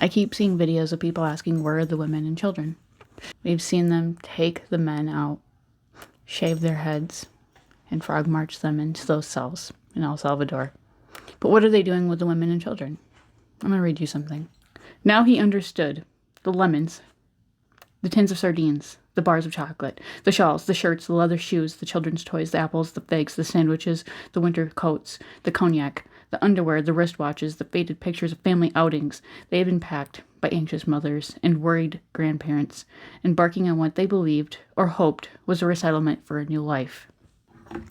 I keep seeing videos of people asking where are the women and children. We've seen them take the men out, shave their heads, and frog march them into those cells in El Salvador. But what are they doing with the women and children? I'm going to read you something. Now he understood. The lemons, the tins of sardines, the bars of chocolate, the shawls, the shirts, the leather shoes, the children's toys, the apples, the figs, the sandwiches, the winter coats, the cognac, the underwear, the wristwatches, the faded pictures of family outings. They had been packed by anxious mothers and worried grandparents, embarking on what they believed or hoped was a resettlement for a new life.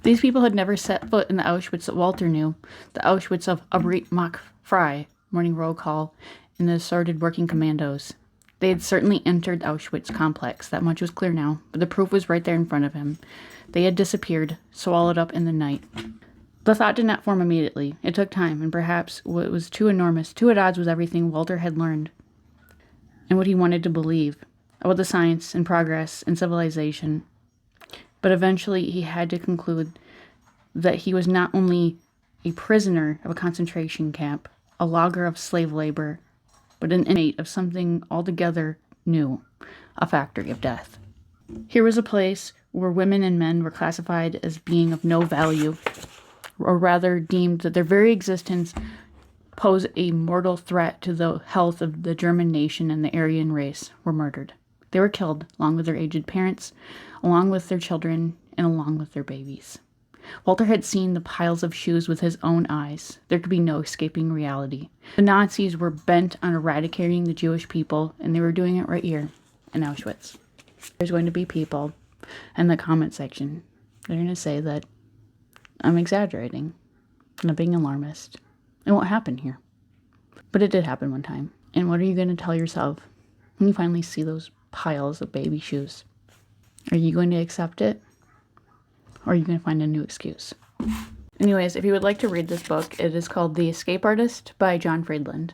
These people had never set foot in the Auschwitz that Walter knew, the Auschwitz of Abrit Mach Frei, morning roll call, and the assorted working commandos. They had certainly entered the Auschwitz complex, that much was clear now, but the proof was right there in front of him. They had disappeared, swallowed up in the night. The thought did not form immediately. It took time, and perhaps what was too enormous, too at odds with everything Walter had learned, and what he wanted to believe, about the science and progress and civilization. But eventually he had to conclude that he was not only a prisoner of a concentration camp, a logger of slave labor, but an inmate of something altogether new, a factory of death. Here was a place where women and men were classified as being of no value, or rather deemed that their very existence posed a mortal threat to the health of the German nation and the Aryan race, were murdered. They were killed, along with their aged parents, along with their children, and along with their babies. Walter had seen the piles of shoes with his own eyes. There could be no escaping reality. The Nazis were bent on eradicating the Jewish people, and they were doing it right here in Auschwitz. There's going to be people in the comment section. They're going to say that I'm exaggerating, and I'm being alarmist. It won't happen here. But it did happen one time. And what are you going to tell yourself when you finally see those piles of baby shoes? Are you going to accept it? Or are you going to find a new excuse? Anyways, if you would like to read this book, it is called The Escape Artist by John Friedland.